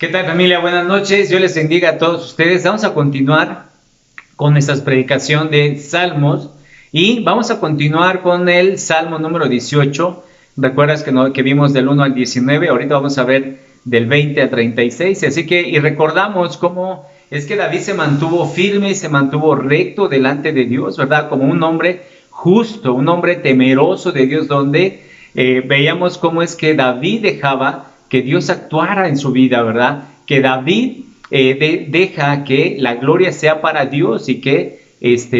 ¿Qué tal, familia? Buenas noches. Dios les bendiga a todos ustedes. Vamos a continuar con nuestra predicación de Salmos y vamos a continuar con el Salmo número 18. Recuerdas que vimos del 1 al 19, ahorita vamos a ver del 20 al 36. Así que, y recordamos cómo es que David se mantuvo firme y se mantuvo recto delante de Dios, ¿verdad? Como un hombre justo, un hombre temeroso de Dios, donde veíamos cómo es que David dejaba que Dios actuara en su vida, ¿verdad? Que David deja que la gloria sea para Dios y que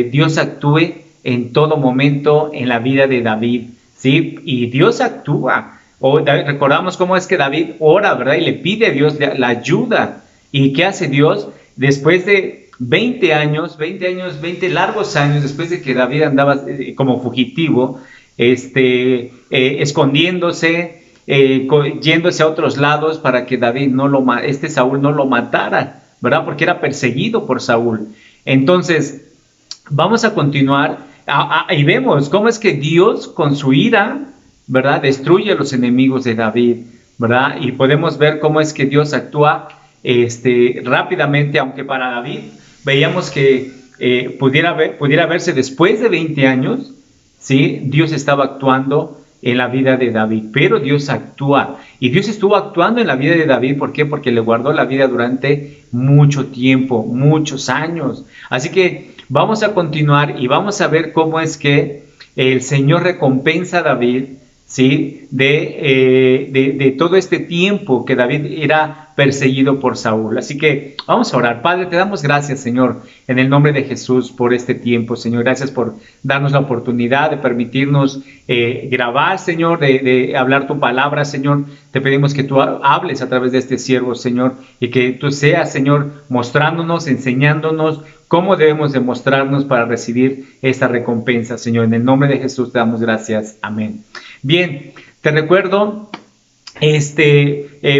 Dios actúe en todo momento en la vida de David, ¿sí? Y Dios actúa. Recordamos cómo es que David ora, ¿verdad? Y le pide a Dios la ayuda. ¿Y qué hace Dios? Después de 20 años, 20 largos años, después de que David andaba como fugitivo, escondiéndose, yéndose a otros lados para que Saúl no lo matara, ¿verdad? Porque era perseguido por Saúl. Entonces, vamos a continuar y vemos cómo es que Dios con su ira, ¿verdad? Destruye a los enemigos de David, ¿verdad? Y podemos ver cómo es que Dios actúa rápidamente, aunque para David veíamos que pudiera verse después de 20 años, ¿sí? Dios estaba actuando en la vida de David, pero Dios actúa, y Dios estuvo actuando en la vida de David. ¿Por qué? Porque le guardó la vida durante mucho tiempo, muchos años. Así que vamos a continuar y vamos a ver cómo es que el Señor recompensa a David, ¿sí? De todo este tiempo que David era perseguido por Saúl. Así que vamos a orar. Padre, te damos gracias, Señor, en el nombre de Jesús por este tiempo, Señor. Gracias por darnos la oportunidad de permitirnos grabar, Señor, de hablar tu palabra, Señor. Te pedimos que tú hables a través de este siervo, Señor, y que tú seas, Señor, mostrándonos, enseñándonos cómo debemos demostrarnos para recibir esta recompensa, Señor. En el nombre de Jesús te damos gracias. Amén. Bien, te recuerdo,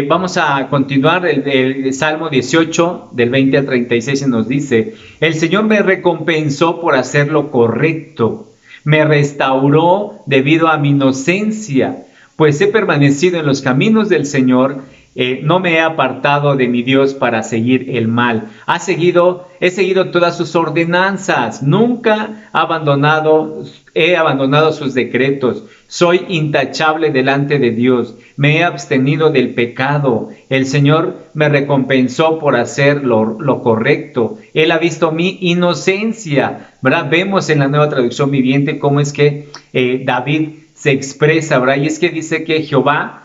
vamos a continuar el Salmo 18, del 20 al 36, y nos dice: el Señor me recompensó por hacer lo correcto, me restauró debido a mi inocencia, pues he permanecido en los caminos del Señor. No me he apartado de mi Dios para seguir el mal. He seguido todas sus ordenanzas. Nunca he abandonado sus decretos. Soy intachable delante de Dios. Me he abstenido del pecado. El Señor me recompensó por hacer lo correcto. Él ha visto mi inocencia, ¿verdad? Vemos en la Nueva Traducción Viviente cómo es que David se expresa, ¿verdad? Y es que dice que Jehová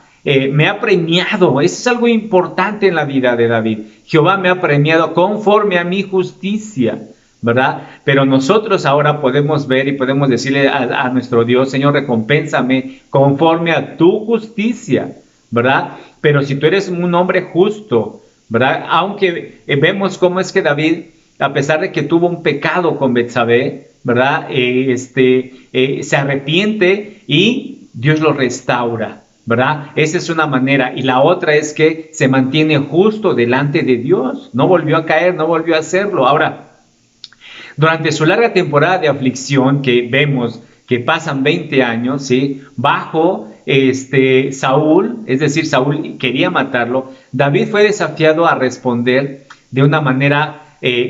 me ha premiado. Eso es algo importante en la vida de David. Jehová me ha premiado conforme a mi justicia, ¿verdad? Pero nosotros ahora podemos ver y podemos decirle a nuestro Dios: Señor, recompénsame conforme a tu justicia, ¿verdad? Pero si tú eres un hombre justo, ¿verdad? Aunque vemos cómo es que David, a pesar de que tuvo un pecado con Betsabé, ¿verdad? Se arrepiente y Dios lo restaura, ¿verdad? Esa es una manera. Y la otra es que se mantiene justo delante de Dios. No volvió a caer, no volvió a hacerlo. Ahora, durante su larga temporada de aflicción, que vemos que pasan 20 años, ¿sí? Bajo Saúl, es decir, Saúl quería matarlo, David fue desafiado a responder de una manera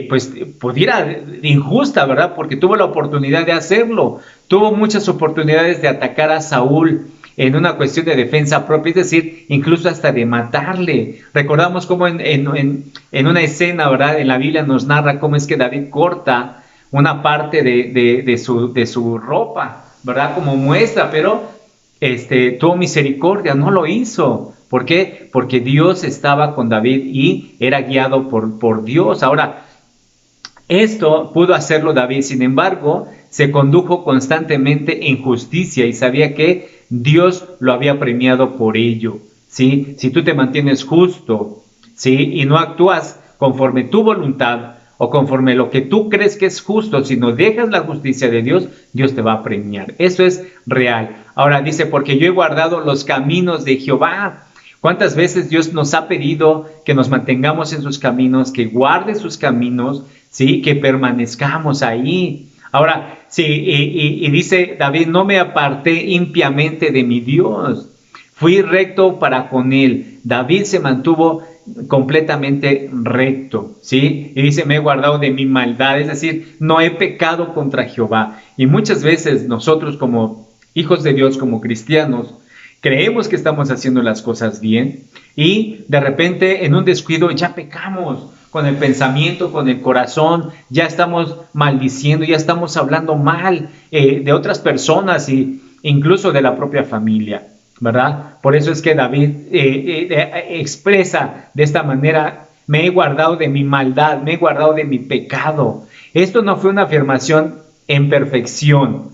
pues pudiera injusta, ¿verdad? Porque tuvo la oportunidad de hacerlo. Tuvo muchas oportunidades de atacar a Saúl en una cuestión de defensa propia, es decir, incluso hasta de matarle. Recordamos cómo en una escena, ¿verdad? En la Biblia nos narra cómo es que David corta una parte de su ropa, ¿verdad? Como muestra, pero tuvo misericordia, no lo hizo. ¿Por qué? Porque Dios estaba con David y era guiado por Dios. Ahora, esto pudo hacerlo David, sin embargo, se condujo constantemente en justicia y sabía que Dios lo había premiado por ello, ¿sí? Si tú te mantienes justo, ¿sí? Y no actúas conforme tu voluntad o conforme lo que tú crees que es justo, sino dejas la justicia de Dios, Dios te va a premiar. Eso es real. Ahora dice: porque yo he guardado los caminos de Jehová. ¿Cuántas veces Dios nos ha pedido que nos mantengamos en sus caminos, que guarde sus caminos, ¿sí? Que permanezcamos ahí? Ahora, sí, y dice David: no me aparté impiamente de mi Dios, fui recto para con él. David se mantuvo completamente recto, ¿sí? Y dice, me he guardado de mi maldad, es decir, no he pecado contra Jehová. Y muchas veces nosotros como hijos de Dios, como cristianos, creemos que estamos haciendo las cosas bien y de repente en un descuido ya pecamos con el pensamiento, con el corazón, ya estamos maldiciendo, ya estamos hablando mal de otras personas e incluso de la propia familia, ¿verdad? Por eso es que David expresa de esta manera, me he guardado de mi maldad, me he guardado de mi pecado. Esto no fue una afirmación en perfección,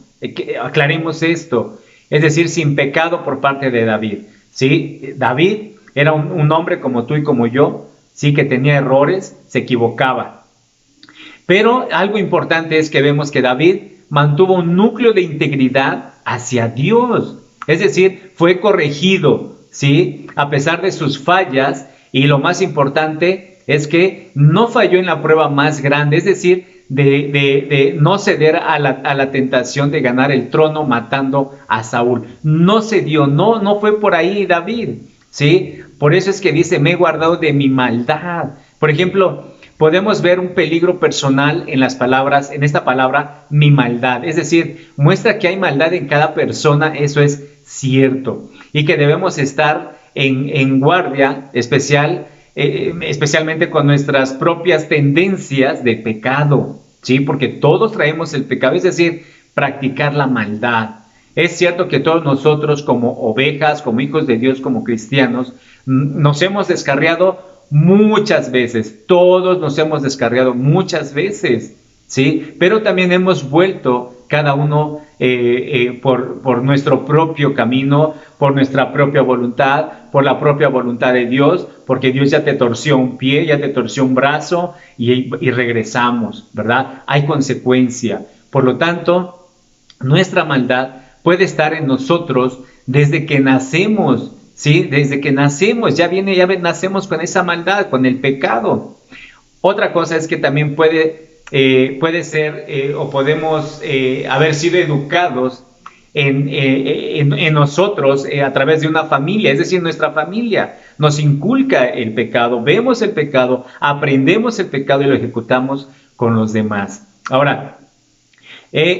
aclaremos esto, es decir, sin pecado por parte de David, ¿sí? David era un hombre como tú y como yo, sí, que tenía errores, se equivocaba. Pero algo importante es que vemos que David mantuvo un núcleo de integridad hacia Dios. Es decir, fue corregido, ¿sí? A pesar de sus fallas, y lo más importante es que no falló en la prueba más grande, es decir, de no ceder a la tentación de ganar el trono matando a Saúl. No cedió, no fue por ahí David, ¿sí? Por eso es que dice, me he guardado de mi maldad. Por ejemplo, podemos ver un peligro personal en las palabras, en esta palabra, mi maldad. Es decir, muestra que hay maldad en cada persona, eso es cierto. Y que debemos estar en guardia especial, especialmente con nuestras propias tendencias de pecado, ¿sí? Porque todos traemos el pecado, es decir, practicar la maldad. Es cierto que todos nosotros como ovejas, como hijos de Dios, como cristianos, nos hemos descarriado muchas veces, todos nos hemos descarriado muchas veces, ¿sí? Pero también hemos vuelto cada uno por nuestro propio camino, por nuestra propia voluntad, por la propia voluntad de Dios, porque Dios ya te torció un pie, ya te torció un brazo y regresamos, ¿verdad? Hay consecuencia. Por lo tanto, nuestra maldad puede estar en nosotros desde que nacemos, ¿sí? Desde que nacemos, ya nacemos con esa maldad, con el pecado. Otra cosa es que también puede ser o podemos haber sido educados en nosotros a través de una familia, es decir, nuestra familia nos inculca el pecado, vemos el pecado, aprendemos el pecado y lo ejecutamos con los demás. Ahora,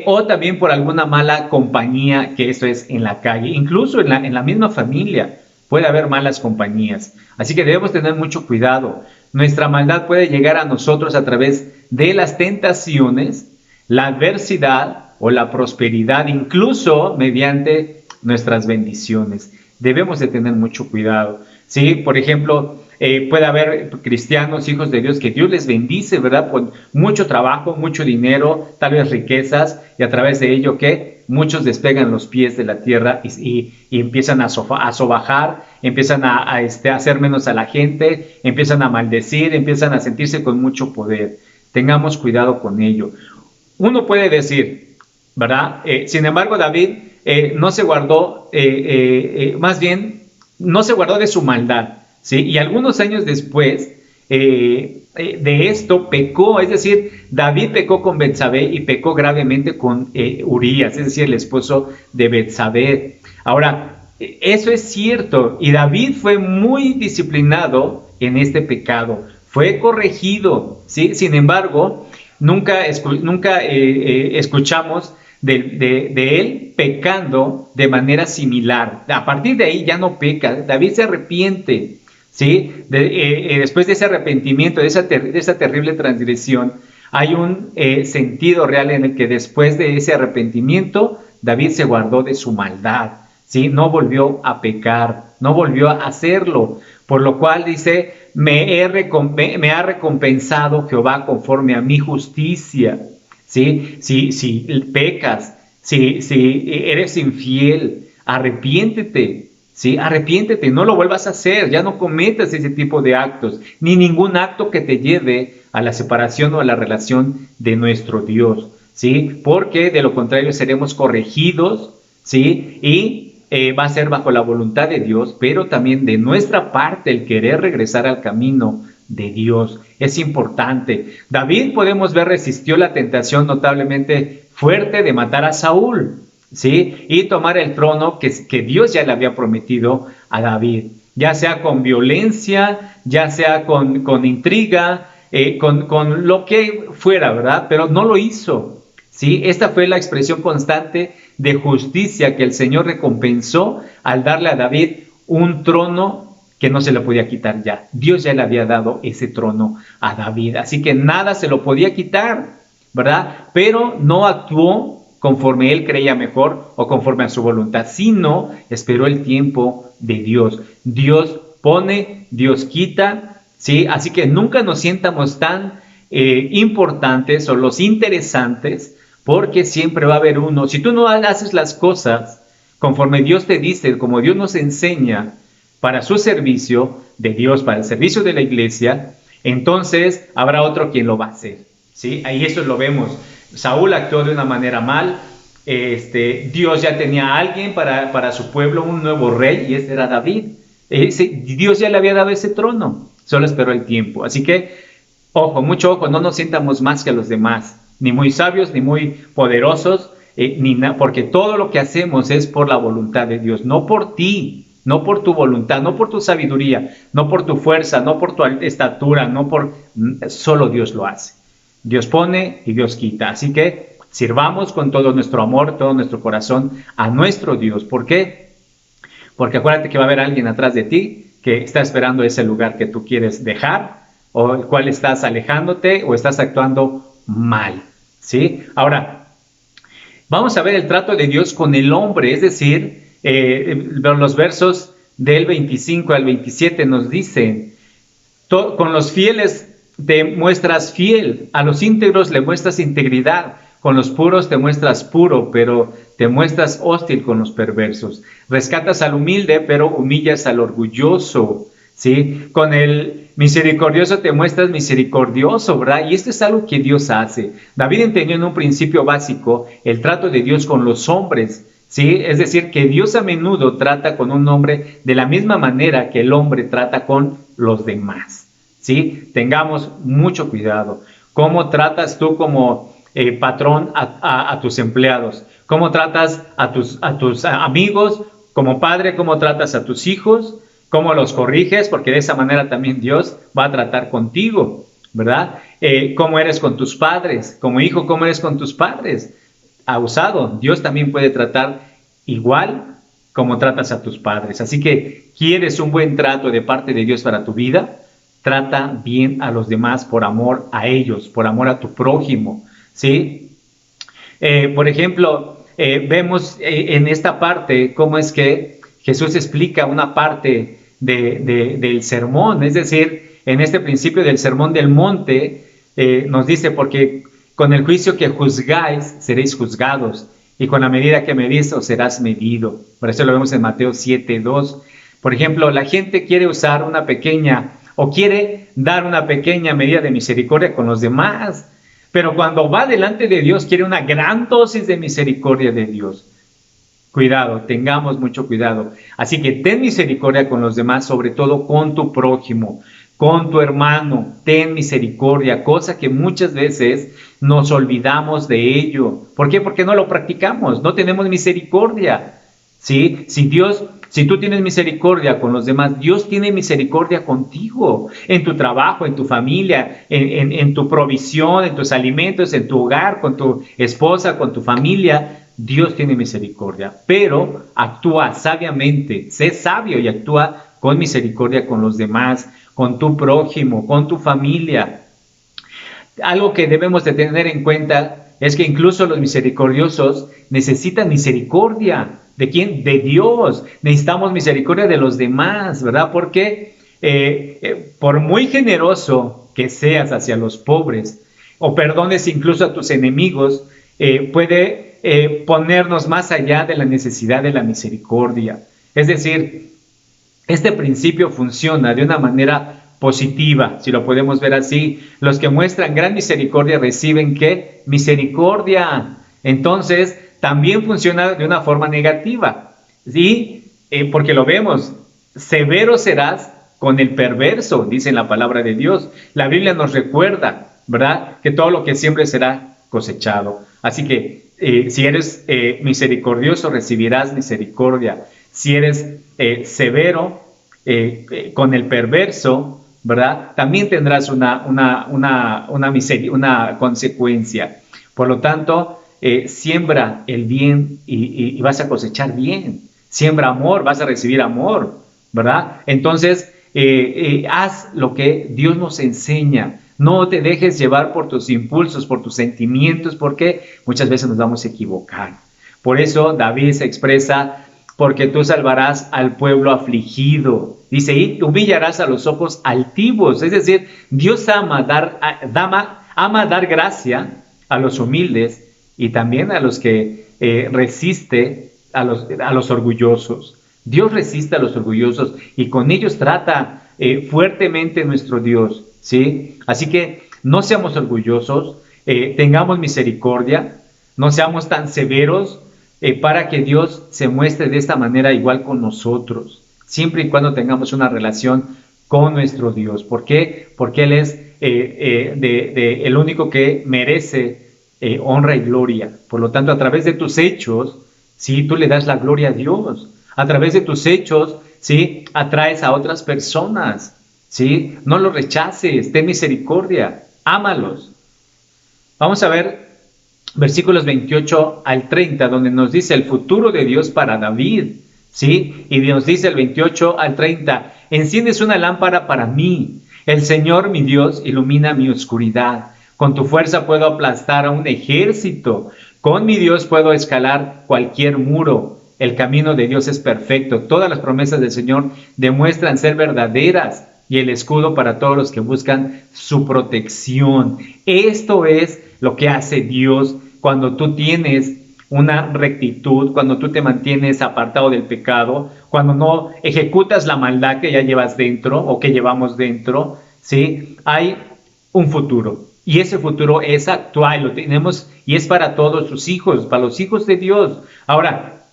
o también por alguna mala compañía, que eso es en la calle, incluso en la misma familia puede haber malas compañías. Así que debemos tener mucho cuidado. Nuestra maldad puede llegar a nosotros a través de las tentaciones, la adversidad o la prosperidad, incluso mediante nuestras bendiciones. Debemos de tener mucho cuidado, ¿sí? Por ejemplo, puede haber cristianos, hijos de Dios, que Dios les bendice, ¿verdad? Con mucho trabajo, mucho dinero, tal vez riquezas, y a través de ello, ¿qué? Muchos despegan los pies de la tierra y empiezan a sobajar, empiezan a hacer menos a la gente, empiezan a maldecir, empiezan a sentirse con mucho poder. Tengamos cuidado con ello. Uno puede decir, ¿verdad? Sin embargo, David no se guardó, más bien, no se guardó de su maldad, ¿sí? Y algunos años después de esto pecó, es decir, David pecó con Betsabé y pecó gravemente con Urías, es decir, el esposo de Betsabé. Ahora, eso es cierto, y David fue muy disciplinado en este pecado, fue corregido, ¿sí? Sin embargo, nunca escuchamos de él pecando de manera similar. A partir de ahí ya no peca, David se arrepiente, ¿sí? Después de ese arrepentimiento, de esa terrible transgresión, hay un sentido real en el que después de ese arrepentimiento, David se guardó de su maldad, ¿sí? No volvió a pecar, no volvió a hacerlo, por lo cual dice, me ha recompensado Jehová conforme a mi justicia, ¿sí? Si pecas, si eres infiel, arrepiéntete, ¿sí? Arrepiéntete, no lo vuelvas a hacer, ya no cometas ese tipo de actos, ni ningún acto que te lleve a la separación o a la relación de nuestro Dios, ¿sí? Porque de lo contrario seremos corregidos, ¿sí? Y va a ser bajo la voluntad de Dios, pero también de nuestra parte el querer regresar al camino de Dios. Es importante. David, podemos ver, resistió la tentación notablemente fuerte de matar a Saúl, ¿sí? Y tomar el trono que Dios ya le había prometido a David. ya sea con violencia, ya sea con intriga, con lo que fuera, ¿verdad? Pero no lo hizo, ¿sí? Esta fue la expresión constante de justicia que el Señor recompensó al darle a David un trono que no se le podía quitar ya. Dios ya le había dado ese trono a David, así que nada se lo podía quitar, ¿verdad? Pero no actuó conforme él creía mejor o conforme a su voluntad, sino esperó el tiempo de Dios. Dios pone, Dios quita, ¿sí? Así que nunca nos sientamos tan importantes o los interesantes, porque siempre va a haber uno. Si tú no haces las cosas conforme Dios te dice, como Dios nos enseña, para su servicio de Dios, para el servicio de la iglesia, entonces habrá otro quien lo va a hacer, ¿sí? Ahí eso lo vemos. Saúl actuó de una manera mal. Dios ya tenía a alguien para su pueblo, un nuevo rey, y ese era David. Dios ya le había dado ese trono, solo esperó el tiempo. Así que, ojo, mucho ojo, no nos sientamos más que a los demás, ni muy sabios, ni muy poderosos, porque todo lo que hacemos es por la voluntad de Dios, no por ti, no por tu voluntad, no por tu sabiduría, no por tu fuerza, no por tu estatura, solo Dios lo hace. Dios pone y Dios quita. Así que sirvamos con todo nuestro amor, todo nuestro corazón a nuestro Dios. ¿Por qué? Porque acuérdate que va a haber alguien atrás de ti que está esperando ese lugar que tú quieres dejar, o el cual estás alejándote o estás actuando mal, ¿sí? Ahora, vamos a ver el trato de Dios con el hombre, es decir, los versos del 25 al 27 nos dicen, con los fieles te muestras fiel, a los íntegros le muestras integridad, con los puros te muestras puro, pero te muestras hostil con los perversos. Rescatas al humilde, pero humillas al orgulloso, ¿sí? Con el misericordioso te muestras misericordioso, ¿verdad? Y esto es algo que Dios hace. David entendió en un principio básico el trato de Dios con los hombres, ¿sí? Es decir, que Dios a menudo trata con un hombre de la misma manera que el hombre trata con los demás, ¿sí? Tengamos mucho cuidado. ¿Cómo tratas tú como patrón a tus empleados? ¿Cómo tratas a tus amigos? Como padre, ¿cómo tratas a tus hijos? ¿Cómo los corriges? Porque de esa manera también Dios va a tratar contigo, ¿verdad? ¿Cómo eres con tus padres? Como hijo, ¿cómo eres con tus padres? Abusado, Dios también puede tratar igual como tratas a tus padres. Así que, ¿quieres un buen trato de parte de Dios para tu vida? Trata bien a los demás por amor a ellos, por amor a tu prójimo, ¿sí? Por ejemplo, vemos en esta parte cómo es que Jesús explica una parte del sermón, es decir, en este principio del sermón del monte, nos dice, porque con el juicio que juzgáis seréis juzgados, y con la medida que medís os serás medido. Por eso lo vemos en Mateo 7:2. Por ejemplo, la gente quiere usar una pequeña, o quiere dar una pequeña medida de misericordia con los demás, pero cuando va delante de Dios quiere una gran dosis de misericordia de Dios. Cuidado, tengamos mucho cuidado. Así que ten misericordia con los demás, sobre todo con tu prójimo, con tu hermano. Ten misericordia, cosa que muchas veces nos olvidamos de ello. ¿Por qué? Porque no lo practicamos, no tenemos misericordia, ¿sí? Si tú tienes misericordia con los demás, Dios tiene misericordia contigo, en tu trabajo, en tu familia, en tu provisión, en tus alimentos, en tu hogar, con tu esposa, con tu familia. Dios tiene misericordia, pero actúa sabiamente, sé sabio y actúa con misericordia con los demás, con tu prójimo, con tu familia. Algo que debemos de tener en cuenta es que incluso los misericordiosos necesitan misericordia. ¿De quién? De Dios. Necesitamos misericordia de los demás, ¿verdad? Porque por muy generoso que seas hacia los pobres, o perdones incluso a tus enemigos, puede ponernos más allá de la necesidad de la misericordia. Es decir, este principio funciona de una manera positiva, si lo podemos ver así. Los que muestran gran misericordia reciben ¿qué? Misericordia. Entonces, también funciona de una forma negativa, ¿sí? Porque lo vemos, severo serás con el perverso, dice la palabra de Dios. La Biblia nos recuerda, ¿verdad?, que todo lo que siempre será cosechado. Así que si eres misericordioso, recibirás misericordia. Si eres severo, con el perverso, ¿verdad? También tendrás una consecuencia. Por lo tanto, siembra el bien y vas a cosechar bien. Siembra amor, vas a recibir amor, ¿verdad? Entonces, haz lo que Dios nos enseña. No te dejes llevar por tus impulsos, por tus sentimientos, porque muchas veces nos vamos a equivocar. Por eso David se expresa: porque tú salvarás al pueblo afligido. Dice, y humillarás a los ojos altivos. Es decir, Dios ama dar gracia a los humildes y también a los que resiste a los orgullosos. Dios resiste a los orgullosos y con ellos trata fuertemente nuestro Dios, ¿sí? Así que no seamos orgullosos, tengamos misericordia, no seamos tan severos, para que Dios se muestre de esta manera igual con nosotros, siempre y cuando tengamos una relación con nuestro Dios. ¿Por qué? Porque Él es el único que merece honra y gloria. Por lo tanto, a través de tus hechos, ¿sí?, tú le das la gloria a Dios. A través de tus hechos, ¿sí?, atraes a otras personas, ¿sí? No los rechaces, ten misericordia, ámalos. Vamos a ver versículos 28 al 30, donde nos dice el futuro de Dios para David, ¿sí? Y nos dice el 28 al 30, enciendes una lámpara para mí, el Señor mi Dios ilumina mi oscuridad, con tu fuerza puedo aplastar a un ejército, con mi Dios puedo escalar cualquier muro, el camino de Dios es perfecto, todas las promesas del Señor demuestran ser verdaderas, y el escudo para todos los que buscan su protección. Esto es lo que hace Dios cuando tú tienes una rectitud, cuando tú te mantienes apartado del pecado, cuando no ejecutas la maldad que ya llevas dentro o que llevamos dentro, ¿sí? Hay un futuro y ese futuro es actual, lo tenemos y es para todos sus hijos, para los hijos de Dios. Ahora,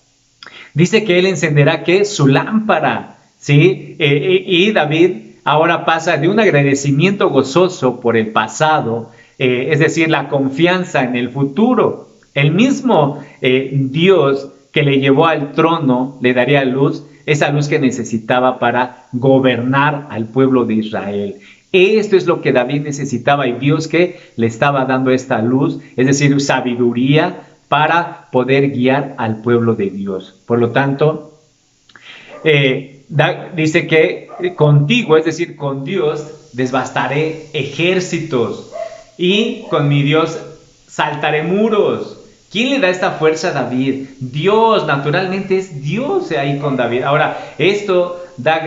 dice que Él encenderá, ¿qué? Su lámpara, ¿sí? Y David ahora pasa de un agradecimiento gozoso por el pasado, es decir, la confianza en el futuro. El mismo Dios que le llevó al trono le daría luz, esa luz que necesitaba para gobernar al pueblo de Israel. Esto es lo que David necesitaba y Dios que le estaba dando esta luz, es decir, sabiduría para poder guiar al pueblo de Dios. Por lo tanto, dice que contigo, es decir, con Dios, desbastaré ejércitos y con mi Dios saltaré muros. ¿Quién le da esta fuerza a David? Dios, naturalmente es Dios ahí con David. Ahora, esto da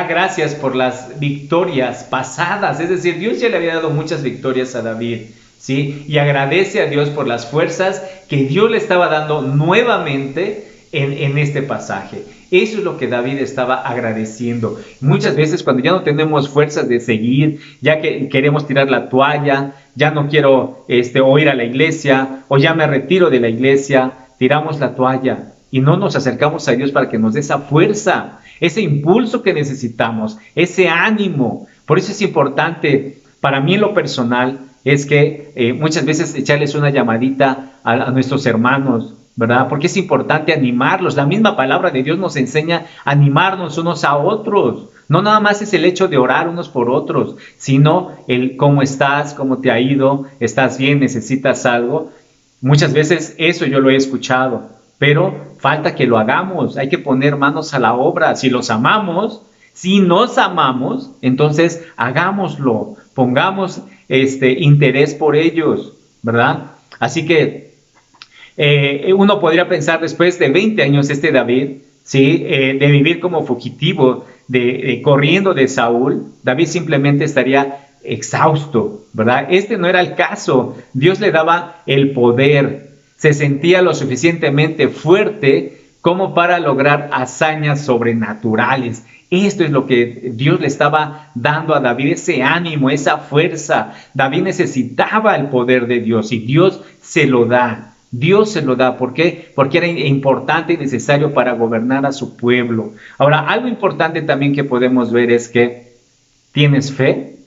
gracias por las victorias pasadas, es decir, Dios ya le había dado muchas victorias a David, ¿sí? Y agradece a Dios por las fuerzas que Dios le estaba dando nuevamente en este pasaje. Eso es lo que David estaba agradeciendo. Muchas veces cuando ya no tenemos fuerzas de seguir, ya que queremos tirar la toalla, ya no quiero o ir a la iglesia, o ya me retiro de la iglesia, tiramos la toalla y no nos acercamos a Dios para que nos dé esa fuerza, ese impulso que necesitamos, ese ánimo. Por eso es importante, para mí en lo personal, es que muchas veces echarles una llamadita a nuestros hermanos, ¿verdad? Porque es importante animarlos. La misma palabra de Dios nos enseña a animarnos unos a otros. No nada más es el hecho de orar unos por otros, sino el cómo estás, cómo te ha ido, estás bien, necesitas algo. Muchas veces eso yo lo he escuchado, pero falta que lo hagamos. Hay que poner manos a la obra. Si los amamos, si nos amamos, entonces hagámoslo. Pongamos interés por ellos, ¿verdad? Así que uno podría pensar después de 20 años David, ¿sí? De vivir como fugitivo, corriendo de Saúl, David simplemente estaría exhausto, ¿verdad? No era el caso. Dios le daba el poder, se sentía lo suficientemente fuerte como para lograr hazañas sobrenaturales. Esto es lo que Dios le estaba dando a David, ese ánimo, esa fuerza. David necesitaba el poder de Dios y Dios se lo da. Dios se lo da. ¿Por qué? Porque era importante y necesario para gobernar a su pueblo. Ahora, algo importante también que podemos ver es que ¿tienes fe?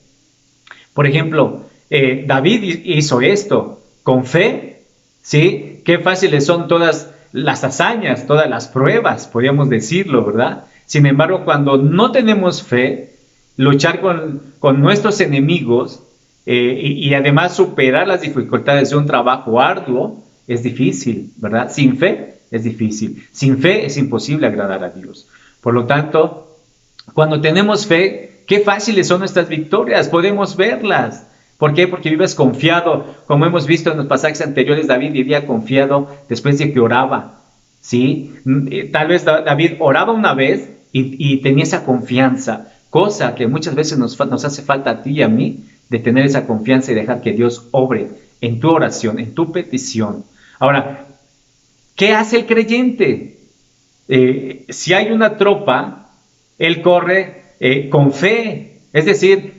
Por ejemplo, David hizo esto con fe, ¿sí? Qué fáciles son todas las hazañas, todas las pruebas, podríamos decirlo, ¿verdad? Sin embargo, cuando no tenemos fe, luchar con nuestros enemigos y además superar las dificultades de un trabajo arduo es difícil, ¿verdad? Sin fe es difícil. Sin fe es imposible agradar a Dios. Por lo tanto, cuando tenemos fe, qué fáciles son nuestras victorias, podemos verlas. ¿Por qué? Porque vives confiado. Como hemos visto en los pasajes anteriores, David vivía confiado después de que oraba, ¿sí? Tal vez David oraba una vez y tenía esa confianza, cosa que muchas veces nos hace falta a ti y a mí, de tener esa confianza y dejar que Dios obre en tu oración, en tu petición. Ahora, ¿qué hace el creyente? Si hay una tropa, él corre con fe, es decir,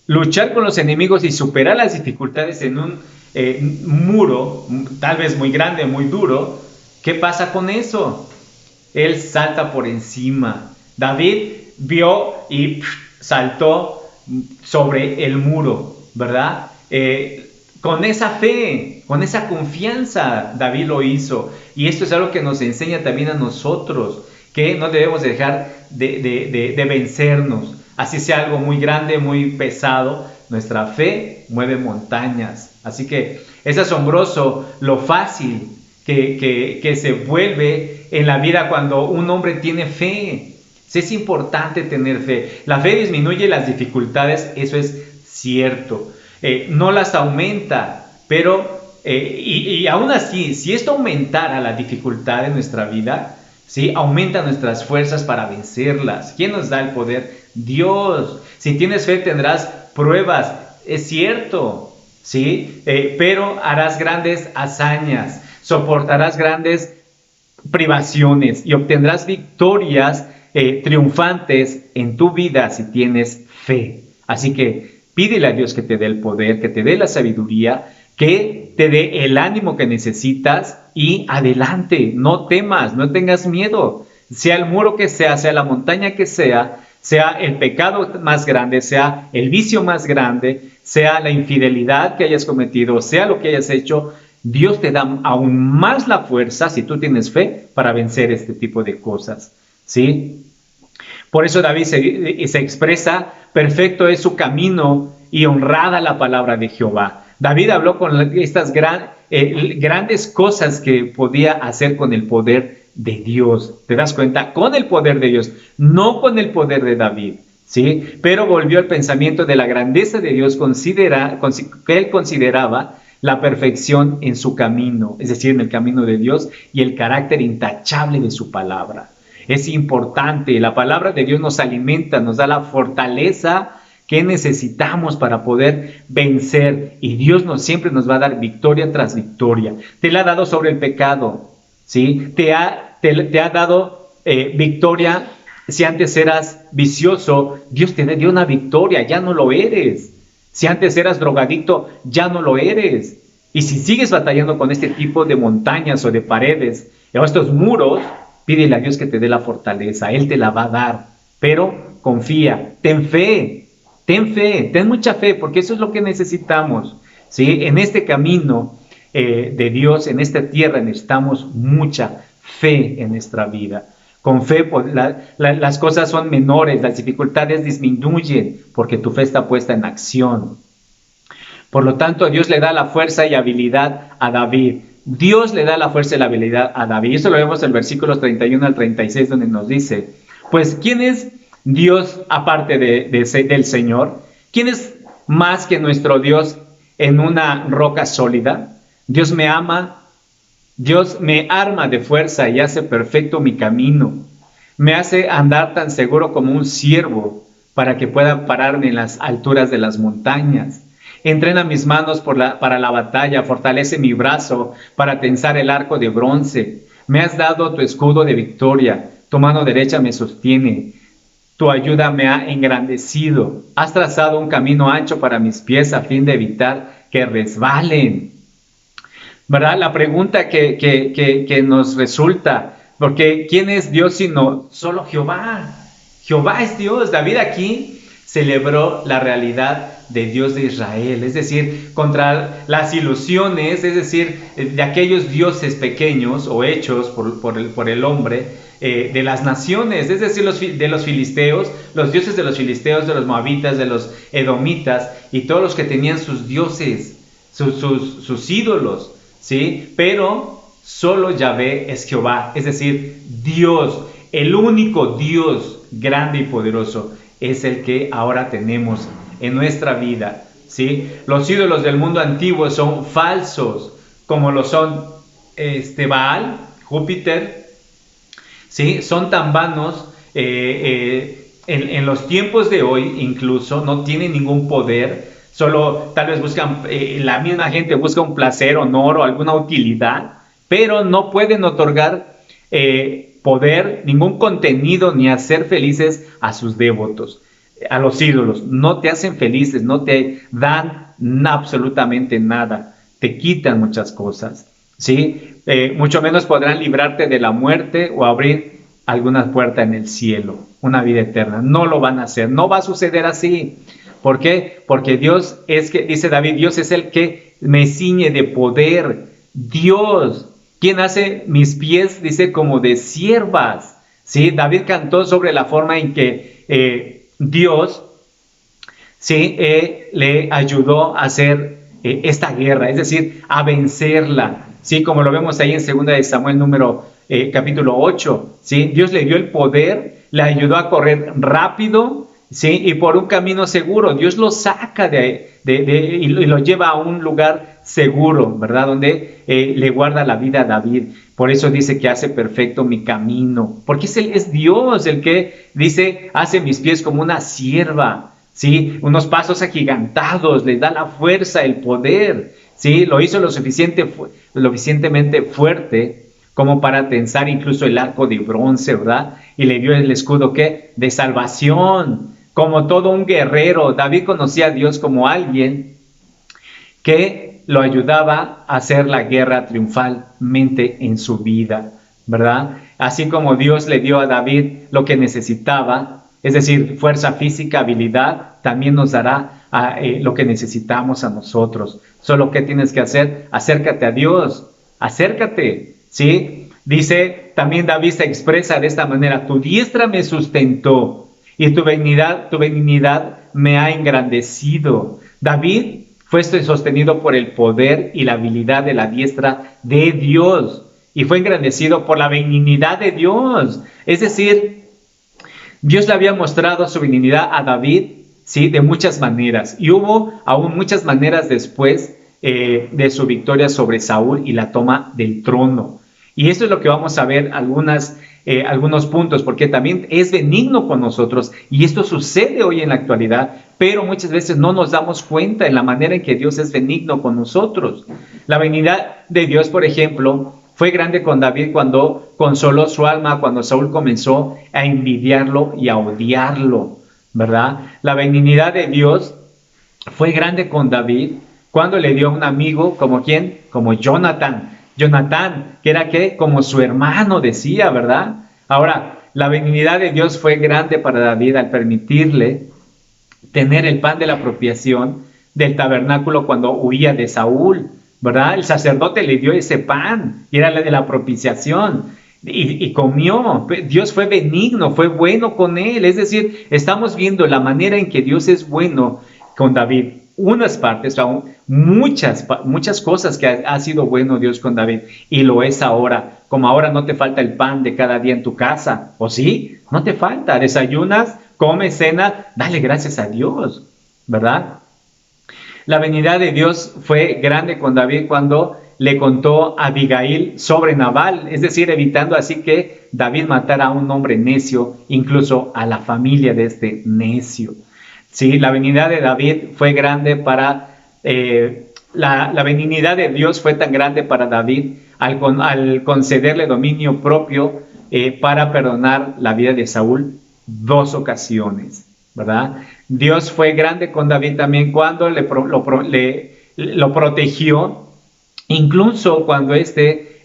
luchar con los enemigos y superar las dificultades en un muro, tal vez muy grande, muy duro. ¿Qué pasa con eso? Él salta por encima. David vio y saltó sobre el muro, ¿verdad? Con esa fe, con esa confianza, David lo hizo. Y esto es algo que nos enseña también a nosotros, que no debemos dejar de vencernos. Así sea algo muy grande, muy pesado, nuestra fe mueve montañas. Así que es asombroso lo fácil que se vuelve en la vida cuando un hombre tiene fe. Es importante tener fe. La fe disminuye las dificultades, eso es cierto. No las aumenta, pero y aún así, si esto aumentara la dificultad en nuestra vida, ¿sí? Aumenta nuestras fuerzas para vencerlas. ¿Quién nos da el poder? Dios. Si tienes fe tendrás pruebas, es cierto, ¿sí? Pero harás grandes hazañas, soportarás grandes privaciones y obtendrás victorias triunfantes en tu vida si tienes fe. Así que pídele a Dios que te dé el poder, que te dé la sabiduría, que te dé el ánimo que necesitas y adelante, no temas, no tengas miedo, sea el muro que sea la montaña que sea el pecado más grande, sea el vicio más grande, sea la infidelidad que hayas cometido, sea lo que hayas hecho, Dios te da aún más la fuerza, si tú tienes fe, para vencer este tipo de cosas, ¿sí? Por eso David se expresa, perfecto es su camino y honrada la palabra de Jehová. David habló con estas grandes cosas que podía hacer con el poder de Dios. ¿Te das cuenta? Con el poder de Dios, no con el poder de David, ¿sí? Pero volvió al pensamiento de la grandeza de Dios, que él consideraba la perfección en su camino, es decir, en el camino de Dios y el carácter intachable de su palabra. Es importante, la palabra de Dios nos alimenta, nos da la fortaleza que necesitamos para poder vencer, y Dios siempre nos va a dar victoria tras victoria. Te la ha dado sobre el pecado, ¿sí? Te ha dado victoria. Si antes eras vicioso, Dios te dio una victoria, ya no lo eres. Si antes eras drogadicto, ya no lo eres. Y si sigues batallando con este tipo de montañas o de paredes o estos muros, pídele a Dios que te dé la fortaleza, Él te la va a dar, pero confía, ten fe, ten mucha fe, porque eso es lo que necesitamos, ¿sí? En este camino de Dios, en esta tierra, necesitamos mucha fe en nuestra vida. Con fe pues, las cosas son menores, las dificultades disminuyen, porque tu fe está puesta en acción. Por lo tanto, Dios le da la fuerza y habilidad a David. Dios le da la fuerza y la habilidad a David. Eso lo vemos en versículos 31 al 36, donde nos dice, pues, ¿quién es Dios aparte del Señor? ¿Quién es más que nuestro Dios en una roca sólida? Dios me ama, Dios me arma de fuerza y hace perfecto mi camino. Me hace andar tan seguro como un ciervo para que pueda pararme en las alturas de las montañas. Entrena mis manos para la batalla, fortalece mi brazo para tensar el arco de bronce. Me has dado tu escudo de victoria, tu mano derecha me sostiene. Tu ayuda me ha engrandecido. Has trazado un camino ancho para mis pies a fin de evitar que resbalen. ¿Verdad? La pregunta que nos resulta, porque ¿quién es Dios sino solo Jehová? Jehová es Dios. David aquí celebró la realidad de Dios de Israel, es decir, contra las ilusiones, es decir, de aquellos dioses pequeños o hechos por el hombre, de las naciones, es decir, de los filisteos, los dioses de los filisteos, de los moabitas, de los edomitas y todos los que tenían sus dioses, sus ídolos, ¿sí? Pero solo Yahvé es Jehová, es decir, Dios, el único Dios grande y poderoso, es el que ahora tenemos en nuestra vida, ¿sí? Los ídolos del mundo antiguo son falsos, como lo son Baal, Júpiter, ¿sí? Son tan vanos, en los tiempos de hoy incluso no tienen ningún poder, solo tal vez buscan, la misma gente busca un placer, honor o alguna utilidad, pero no pueden otorgar poder, ningún contenido, ni hacer felices a sus devotos. A los ídolos no te hacen felices, no te dan absolutamente nada, te quitan muchas cosas, ¿sí? Mucho menos podrán librarte de la muerte o abrir alguna puerta en el cielo, una vida eterna. No lo van a hacer, no va a suceder así. ¿Por qué? Porque Dios dice David, Dios es el que me ciñe de poder. Dios, quien hace mis pies, dice, como de siervas, ¿sí? David cantó sobre la forma en que Dios, ¿sí? Le ayudó a hacer esta guerra, es decir, a vencerla, ¿sí? Como lo vemos ahí en 2 de Samuel capítulo 8, ¿sí? Dios le dio el poder, le ayudó a correr rápido, ¿sí? Y por un camino seguro. Dios lo saca y lo lleva a un lugar seguro, ¿verdad? Donde le guarda la vida a David. Por eso dice que hace perfecto mi camino, porque es Dios el que dice, hace mis pies como una sierva, ¿sí? Unos pasos agigantados, le da la fuerza, el poder, ¿sí? Lo hizo lo suficientemente fuerte como para tensar incluso el arco de bronce, ¿verdad? Y le dio el escudo, ¿qué? De salvación, como todo un guerrero. David conocía a Dios como alguien que lo ayudaba a hacer la guerra triunfalmente en su vida, ¿verdad? Así como Dios le dio a David lo que necesitaba, es decir, fuerza física, habilidad, también nos dará lo que necesitamos a nosotros. Solo ¿qué tienes que hacer? Acércate a Dios, acércate, ¿sí? Dice, también David se expresa de esta manera, tu diestra me sustentó y tu benignidad me ha engrandecido. David fue sostenido por el poder y la habilidad de la diestra de Dios y fue engrandecido por la benignidad de Dios. Es decir, Dios le había mostrado su benignidad a David, ¿sí? De muchas maneras, y hubo aún muchas maneras después de su victoria sobre Saúl y la toma del trono. Y esto es lo que vamos a ver algunos puntos, porque también es benigno con nosotros, y esto sucede hoy en la actualidad, pero muchas veces no nos damos cuenta en la manera en que Dios es benigno con nosotros. La benignidad de Dios, por ejemplo, fue grande con David cuando consoló su alma, cuando Saúl comenzó a envidiarlo y a odiarlo, ¿verdad? La benignidad de Dios fue grande con David cuando le dio un amigo, ¿como quién? Como Jonatán, que era ¿qué? Como su hermano, decía, ¿verdad? Ahora, la benignidad de Dios fue grande para David al permitirle tener el pan de la apropiación del tabernáculo cuando huía de Saúl, ¿verdad? El sacerdote le dio ese pan, y era la de la propiciación, y comió. Dios fue benigno, fue bueno con él. Es decir, estamos viendo la manera en que Dios es bueno con David. Unas partes, muchas cosas que ha sido bueno Dios con David, y lo es ahora. Como ahora no te falta el pan de cada día en tu casa, ¿o sí? No te falta, desayunas, comes, cena, dale gracias a Dios, ¿verdad? La benignidad de Dios fue grande con David cuando le contó a Abigail sobre Nabal, es decir, evitando así que David matara a un hombre necio, incluso a la familia de este necio. Sí, la benignidad de David fue grande para... la benignidad de Dios fue tan grande para David al concederle dominio propio para perdonar la vida de Saúl 2 ocasiones, ¿verdad? Dios fue grande con David también cuando lo protegió, incluso cuando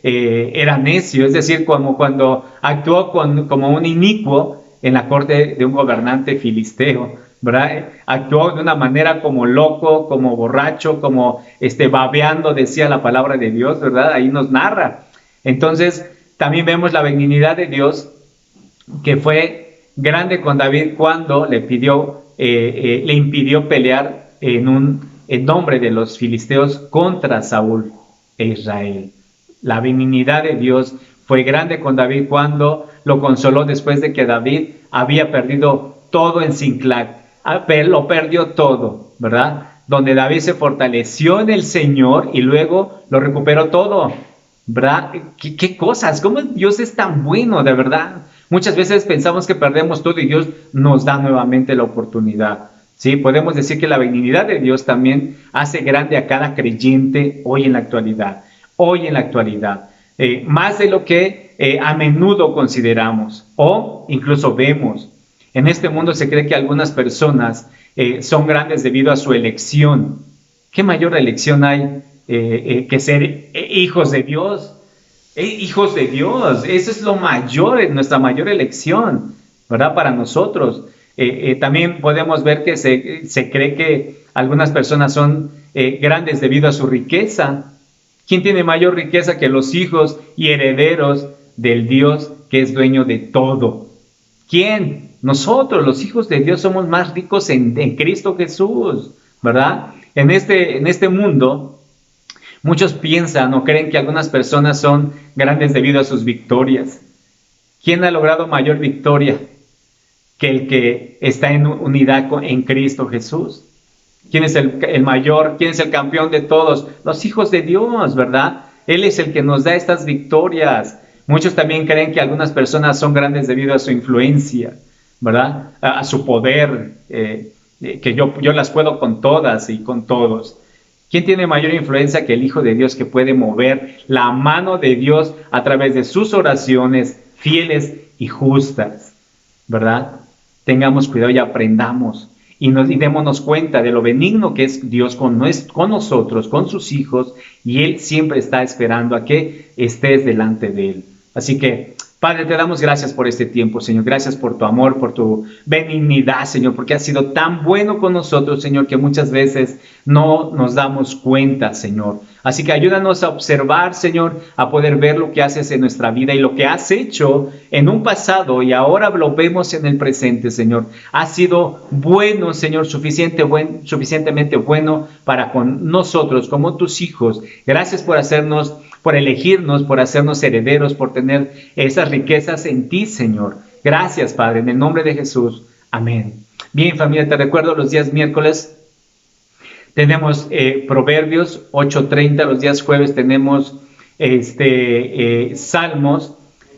era necio, es decir, como cuando actuó como un inicuo en la corte de un gobernante filisteo, ¿verdad? Actuó de una manera como loco, como borracho, como babeando, decía la palabra de Dios, ¿verdad? Ahí nos narra. Entonces, también vemos la benignidad de Dios, que fue grande con David cuando le impidió pelear en nombre de los filisteos contra Saúl e Israel. La benignidad de Dios fue grande con David cuando lo consoló después de que David había perdido todo en Siclag. Lo perdió todo, ¿verdad? Donde David se fortaleció en el Señor y luego lo recuperó todo, ¿verdad? ¿Qué cosas? ¿Cómo Dios es tan bueno, de verdad? Muchas veces pensamos que perdemos todo y Dios nos da nuevamente la oportunidad. Sí, podemos decir que la benignidad de Dios también hace grande a cada creyente hoy en la actualidad. Hoy en la actualidad. Más de lo que a menudo consideramos o incluso vemos. En este mundo se cree que algunas personas son grandes debido a su elección. ¿Qué mayor elección hay que ser hijos de Dios? Hijos de Dios, eso es lo mayor, nuestra mayor elección, ¿verdad? Para nosotros. También podemos ver que se cree que algunas personas son grandes debido a su riqueza. ¿Quién tiene mayor riqueza que los hijos y herederos del Dios que es dueño de todo? ¿Quién? Nosotros, los hijos de Dios, somos más ricos en Cristo Jesús, ¿verdad? En este mundo, muchos piensan o creen que algunas personas son grandes debido a sus victorias. ¿Quién ha logrado mayor victoria que el que está en unidad en Cristo Jesús? ¿Quién es el mayor? ¿Quién es el campeón de todos? Los hijos de Dios, ¿verdad? Él es el que nos da estas victorias. Muchos también creen que algunas personas son grandes debido a su influencia, ¿verdad? A su poder, que yo las puedo con todas y con todos. ¿Quién tiene mayor influencia que el Hijo de Dios, que puede mover la mano de Dios a través de sus oraciones fieles y justas, ¿verdad? Tengamos cuidado y aprendamos y démonos cuenta de lo benigno que es Dios con nosotros, con sus hijos, y Él siempre está esperando a que estés delante de Él. Así que, Padre, te damos gracias por este tiempo, Señor. Gracias por tu amor, por tu benignidad, Señor, porque has sido tan bueno con nosotros, Señor, que muchas veces no nos damos cuenta, Señor. Así que ayúdanos a observar, Señor, a poder ver lo que haces en nuestra vida y lo que has hecho en un pasado y ahora lo vemos en el presente, Señor. Has sido bueno, Señor, suficientemente bueno para con nosotros como tus hijos. Gracias por elegirnos, por hacernos herederos, por tener esas riquezas en ti, Señor. Gracias, Padre, en el nombre de Jesús. Amén. Bien, familia, te recuerdo los días miércoles tenemos Proverbios 8:30, los días jueves tenemos Salmos,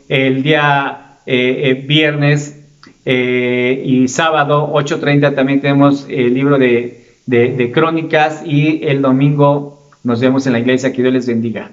el día viernes y sábado 8:30 también tenemos el libro de Crónicas, y el domingo nos vemos en la iglesia. Que Dios les bendiga.